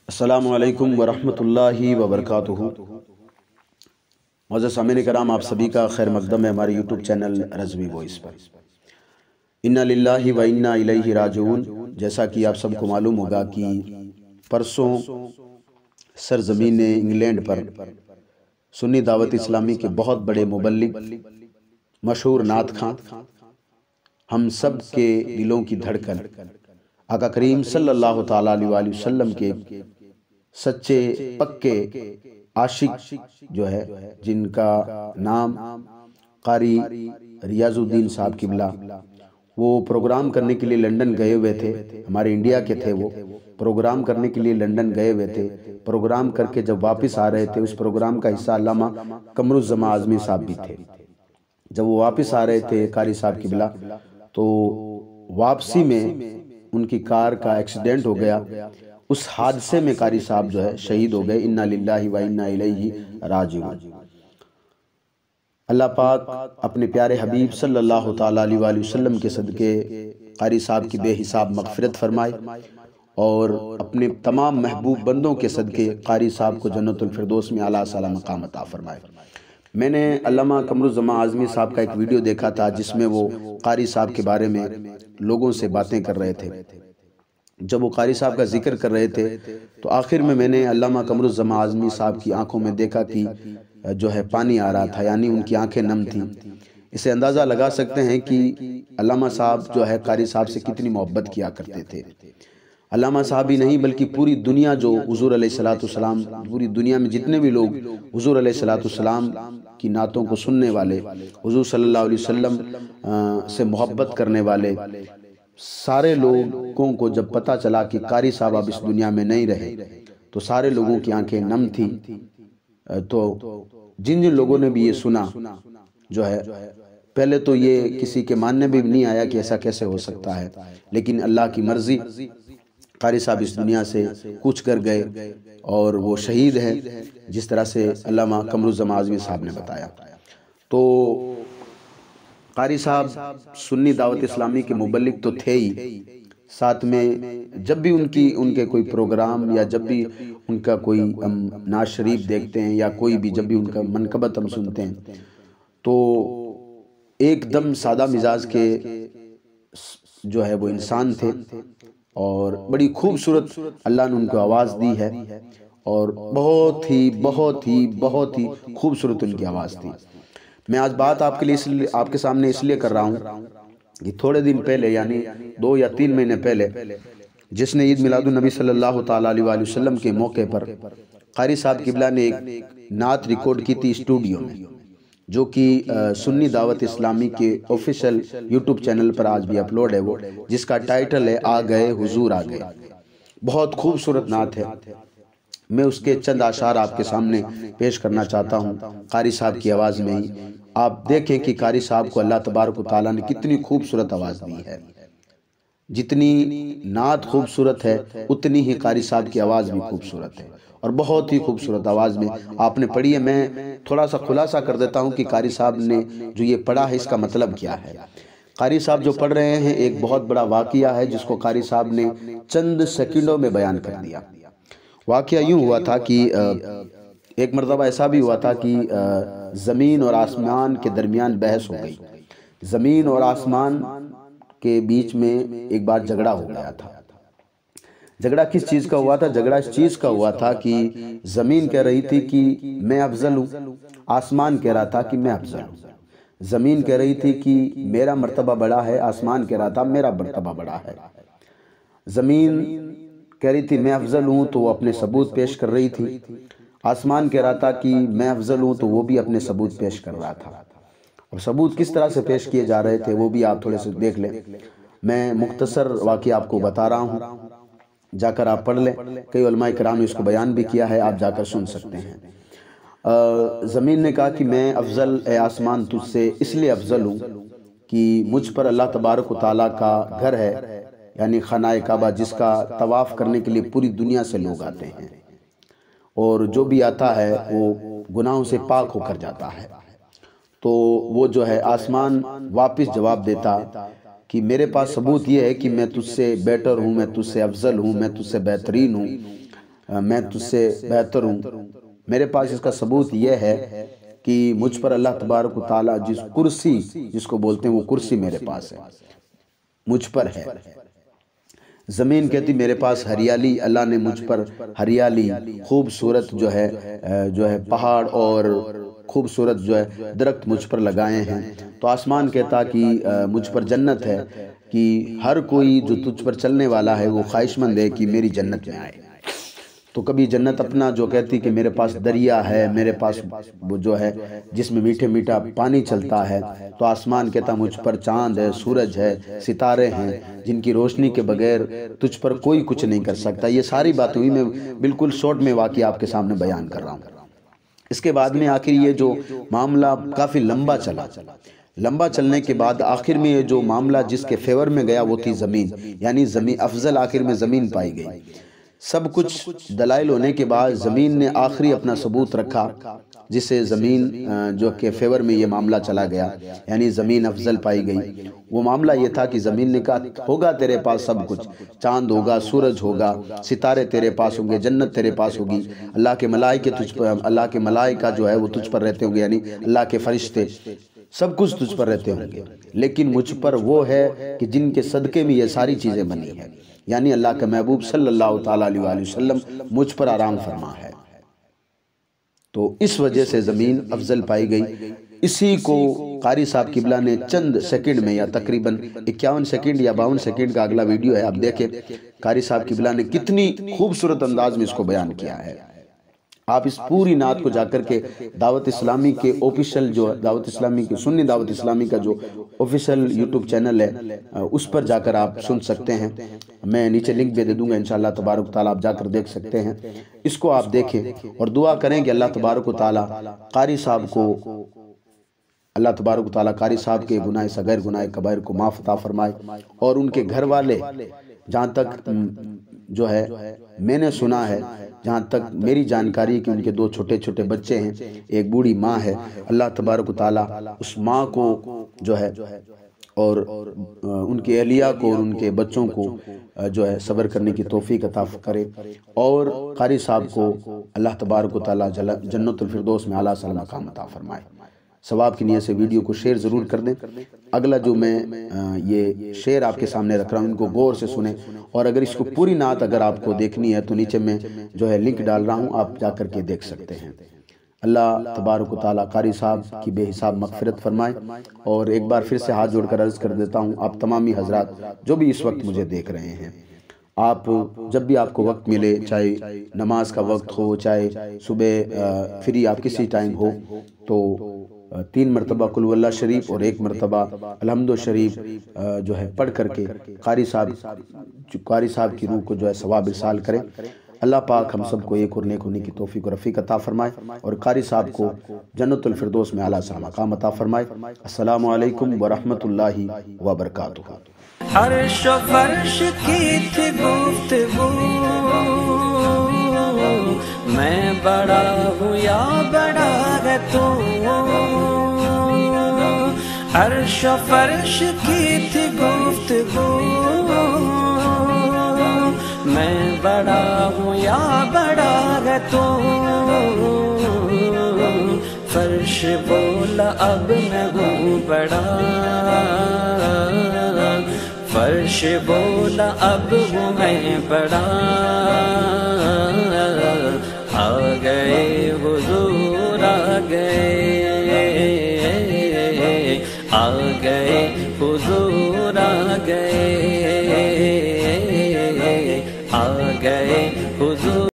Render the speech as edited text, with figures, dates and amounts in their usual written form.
السلام علیکم ورحمۃ اللہ وبرکاتہ۔ معزز سامعین کرام، آپ سبھی کا خیر مقدم ہے ہمارے یوٹیوب چینل رضوی وائس پر۔ انا للہ و انا الیہ راجعون۔ جیسا کہ آپ سب کو معلوم ہوگا کہ پرسوں سرزمین انگلینڈ پر سنی دعوت اسلامی کے بہت بڑے مبلغ، مشہور نعت خواں، ہم سب کے دلوں کی دھڑکن، آقا کریم صلی اللہ تعالیٰ علیہ وآلہ وسلم کے سچے پکے عاشق جو ہے، جن کا نام قاری ریاض الدین صاحب قبلہ، وہ پروگرام کرنے کے لیے لنڈن گئے ہوئے تھے۔ ہمارے انڈیا کے تھے، وہ پروگرام کرنے کے لیے لنڈن گئے ہوئے تھے۔ پروگرام کر کے جب واپس آ رہے تھے، اس پروگرام کا حصہ علامہ قمرالزمان اعظمی صاحب بھی تھے۔ جب وہ واپس آ رہے تھے قاری صاحب قبلہ، تو واپسی میں ان کی کار کا ایکسیڈنٹ ہو گیا۔ اس حادثے میں قاری صاحب جو ہے شہید ہو گئے۔ انا للہ و انا الیہ راجعون۔ اللہ پاک اپنے پیارے حبیب صلی اللہ تعالیٰ علیہ وآلہ وسلم کے صدقے قاری صاحب کی بے حساب مغفرت فرمائے، اور اپنے تمام محبوب بندوں کے صدقے قاری صاحب کو جنت الفردوس میں اعلیٰ سالا مقام عطا فرمائے۔ میں نے علامہ قمرالزمان اعظمی صاحب کا ایک ویڈیو دیکھا تھا، جس میں وہ قاری صاحب کے بارے میں لوگوں سے باتیں کر رہے تھے۔ جب وہ قاری صاحب کا ذکر کر رہے تھے، تو آخر میں نے علامہ قمرالزمان اعظمی صاحب کی آنکھوں میں دیکھا کہ جو ہے پانی آ رہا تھا، یعنی ان کی آنکھیں نم تھیں۔ اسے اندازہ لگا سکتے ہیں کہ علامہ صاحب جو ہے قاری صاحب سے کتنی محبت کیا کرتے تھے۔ علامہ صاحب ہی نہیں بلکہ پوری دنیا، جو حضور علیہ السلام، پوری دنیا میں جتنے بھی لوگ حضور علیہ السلام کی نعتوں کو سننے والے، حضور صلی اللہ علیہ وسلم سے محبت کرنے والے، سارے لوگوں کو جب پتہ چلا کہ قاری صاحب اب اس دنیا میں نہیں رہے، تو سارے لوگوں کی آنکھیں نم تھی۔ تو جن لوگوں نے بھی یہ سنا، جو ہے پہلے تو یہ کسی کے ماننے بھی نہیں آیا کہ ایسا کیسے ہو سکتا ہے، لیکن اللہ کی مرضی، قاری صاحب اس دنیا سے کوچ کر گئے اور وہ شہید ہیں، جس طرح سے علامہ قمرالزمان اعظمی صاحب نے بتایا۔ تو قاری صاحب سنی دعوت اسلامی کے مبلغ تو تھے ہی، ساتھ میں جب بھی ان کے کوئی پروگرام، یا جب بھی ان کا کوئی نعت شریف دیکھتے ہیں، یا کوئی بھی جب بھی ان کا منقبت ہم سنتے ہیں، تو ایک دم سادہ مزاج کے جو ہے وہ انسان تھے، اور بڑی خوبصورت اللہ نے ان کو آواز دی ہے، اور بہت ہی بہت ہی بہت ہی خوبصورت ان کی آواز تھی۔ میں آج بات آپ کے سامنے اس لیے کر رہا ہوں کہ تھوڑے دن پہلے، یعنی 2 یا 3 مہینے پہلے، جس نے عید میلاد النبی صلی اللہ تعالیٰ علیہ وآلہ وسلم کے موقع پر قاری صاحب قبلہ نے ایک نعت ریکارڈ کی تھی اسٹوڈیو میں، جو کہ سنی دعوت اسلامی کے آفیشیل یوٹیوب چینل پر آج بھی اپلوڈ ہے، وہ جس کا ٹائٹل ہے آ گئے حضور آ گئے۔ بہت خوبصورت نعت ہے۔ میں اس کے چند اشعار آپ کے سامنے پیش کرنا چاہتا ہوں، قاری صاحب کی آواز میں ہی۔ آپ دیکھیں کہ قاری صاحب کو اللہ تبارک و تعالیٰ نے کتنی خوبصورت آواز دی ہے۔ جتنی نعت خوبصورت ہے، اتنی ہی قاری صاحب کی آواز بھی خوبصورت ہے، اور بہت ہی خوبصورت آواز میں آپ نے پڑھی ہے۔ میں تھوڑا سا خلاصہ کر دیتا ہوں کہ قاری صاحب نے جو یہ پڑھا ہے، اس کا مطلب کیا ہے۔ قاری صاحب جو پڑھ رہے ہیں، ایک بہت بڑا واقعہ ہے، جس کو قاری صاحب نے چند سیکنڈوں میں بیان کر دیا۔ واقعہ یوں ہوا تھا کہ ایک مرتبہ ایسا بھی ہوا تھا کہ زمین اور آسمان کے درمیان بحث ہو گئی۔ زمین اور آسمان کے بیچ میں ایک بار جھگڑا ہو گیا تھا۔ جھگڑا کس چیز کا ہوا تھا؟ جھگڑا اس چیز کا ہوا تھا کہ زمین کہہ رہی تھی کہ میں افضل ہوں، آسمان کہہ رہا تھا کہ میں افضل ہوں۔ زمین کہہ رہی تھی کہ میرا مرتبہ بڑا ہے، آسمان کہہ رہا تھا میرا مرتبہ بڑا ہے۔ زمین کہہ رہی تھی میں افضل ہوں، تو وہ اپنے ثبوت پیش کر رہی تھی۔ آسمان کہہ رہا تھا کہ میں افضل ہوں، تو وہ بھی اپنے ثبوت پیش کر رہا تھا۔ اور ثبوت کس طرح سے پیش کیے جا رہے تھے، وہ بھی آپ تھوڑے سے دیکھ لیں۔ میں مختصر واقعہ آپ کو بتا رہا ہوں، جا کر آپ پڑھ لیں۔ کئی علماء کرام نے اس کو بیان بھی کیا ہے، آپ جا کر سن سکتے ہیں۔ زمین نے کہا کہ میں افضل، اے آسمان تجھ سے اس لیے افضل ہوں کہ مجھ پر اللہ تبارک و تعالیٰ کا گھر ہے، یعنی خانہ کعبہ، جس کا طواف کرنے کے لیے پوری دنیا سے لوگ آتے ہیں، اور جو بھی آتا ہے وہ گناہوں سے پاک ہو کر جاتا ہے۔ تو وہ جو ہے آسمان واپس جواب دیتا کہ میرے پاس ثبوت یہ ہے کہ میں تجھ سے بیٹر ہوں، میں تجھ سے افضل ہوں، میں تجھ سے بہترین ہوں، میں تجھ سے بہتر ہوں، میرے پاس اس کا ثبوت یہ ہے کہ مجھ پر اللہ تبارک و تعالیٰ جس کرسی جس کو بولتے ہیں وہ کرسی میرے پاس ہے، مجھ پر ہے۔ زمین کہتی میرے پاس ہریالی، اللہ نے مجھ پر ہریالی خوبصورت جو ہے پہاڑ اور خوبصورت جو ہے درخت مجھ پر لگائے ہیں۔ تو آسمان کہتا کہ مجھ پر جنت ہے، کہ ہر کوئی جو تجھ پر چلنے والا ہے وہ خواہش مند ہے کہ میری جنت میں آئے۔ تو کبھی جنت اپنا جو کہتی کہ میرے پاس دریا ہے، میرے پاس وہ جو ہے جس میں میٹھے میٹھا پانی چلتا ہے، تو آسمان کہتا مجھ پر چاند ہے، سورج ہے، ستارے ہیں جن کی روشنی کے بغیر تجھ پر کوئی کچھ نہیں کر سکتا۔ یہ ساری بات ہوئی، میں بالکل شارٹ میں واقعہ آپ کے سامنے بیان کر رہا ہوں۔ اس کے بعد میں آخر یہ جو معاملہ کافی لمبا چلنے کے بعد آخر میں یہ جو معاملہ جس کے فیور میں گیا وہ تھی زمین، یعنی زمین افضل آخر میں زمین پائی گئی۔ سب کچھ دلائل ہونے کے بعد زمین نے آخری اپنا ثبوت رکھا، جس سے زمین جو کہ فیور میں یہ معاملہ چلا گیا، یعنی زمین افضل پائی گئی۔ وہ معاملہ یہ تھا کہ زمین نے کہا ہوگا تیرے پاس سب کچھ، چاند ہوگا، سورج ہوگا، ستارے تیرے پاس ہوں گے، جنت تیرے پاس ہوگی، اللہ کے ملائکہ جو ہے وہ تجھ پر رہتے ہوں گے، یعنی اللہ کے فرشتے سب کچھ تجھ پر رہتے ہوں گے، لیکن مجھ پر وہ ہے کہ جن کے صدقے میں یہ ساری چیزیں بنی ہیں، یعنی اللہ کے محبوب صلی اللہ تعالیٰ علیہ وآلہ وسلم مجھ پر آرام فرما ہے۔ تو اس وجہ سے زمین افضل پائی گئی۔ اسی کو قاری صاحب قبلہ نے چند سیکنڈ میں، یا تقریباً 51 سیکنڈ یا 52 سیکنڈ کا اگلا ویڈیو ہے، آپ دیکھیں قاری صاحب قبلہ نے کتنی خوبصورت انداز میں اس کو بیان کیا ہے۔ آپ اس پوری نعت کو جا کر کے دعوت اسلامی کے آفیشل جو دعوت اسلامی کی سنی دعوت اسلامی کا جو آفیشل یوٹیوب چینل ہے اس پر جا کر آپ سن سکتے ہیں، میں نیچے لنک بھی دے دوں گا انشاءاللہ تبارک تعالیٰ، آپ جا کر دیکھ سکتے ہیں۔ اس کو آپ دیکھیں اور دعا کریں کہ اللہ تبارک تعالیٰ قاری صاحب کو، اللہ تبارک تعالیٰ قاری صاحب کے گناہ صغیر گناہ کبائر کو معاف عطا فرمائے، اور ان کے گھر والے، جہاں تک جو ہے میں نے سنا ہے، جہاں تک میری جانکاری کہ ان کے 2 چھوٹے چھوٹے بچے ہیں، ایک بوڑھی ماں ہے، اللہ تبارک و تعالیٰ اس ماں کو جو ہے اور ان کے اہلیہ کو اور ان کے بچوں کو جو ہے صبر کرنے کی توفیق عطا کرے، اور قاری صاحب کو اللہ تبارک و تعالیٰ جنت الفردوس میں اعلیٰ سلام مقام عطا فرمائے۔ ثواب کی نیت سے ویڈیو کو شیئر ضرور کر دیں۔ اگلا جو میں یہ شعر آپ کے سامنے رکھ رہا ہوں، ان کو غور سے سنیں، اور اگر اس کو پوری نعت اگر آپ کو دیکھنی ہے تو نیچے میں جو ہے لنک ڈال رہا ہوں، آپ جا کر کے دیکھ سکتے ہیں۔ اللہ تبارک و تعالیٰ قاری صاحب کی بے حساب مغفرت فرمائے، اور ایک بار پھر سے ہاتھ جوڑ کر عرض کر دیتا ہوں آپ تمامی حضرات جو بھی اس وقت مجھے دیکھ رہے ہیں، آپ جب بھی آپ کو وقت ملے، چاہے نماز کا وقت ہو، چاہے صبح فری آپ کسی ٹائم ہو، تو 3 مرتبہ قل واللہ شریف اور 1 مرتبہ الحمد شریف جو ہے پڑھ کر کے قاری صاحب کی روح کو جو ہے ثواب ارسال کریں۔ اللہ پاک ہم سب کو ایک اور نیک ہونے کی توفیق و رفیق عطا فرمائے، اور قاری صاحب کو جنت الفردوس میں اعلیٰ سلام مقام عطا فرمائے۔ السلام علیکم ورحمۃ اللہ وبرکاتہ۔ عرش و فرش کی تھی گفتگو، میں بڑا ہوں یا بڑا ہے تو، عرش و فرش کی تھی گفتگو، میں بڑا ہوں یا بڑا ہے تو، فرش بولا اب میں ہوں بڑا، فرش بولا اب ہوں میں بڑا، آ گئے حضور آ گئے، آ گئے حضور آ گئے۔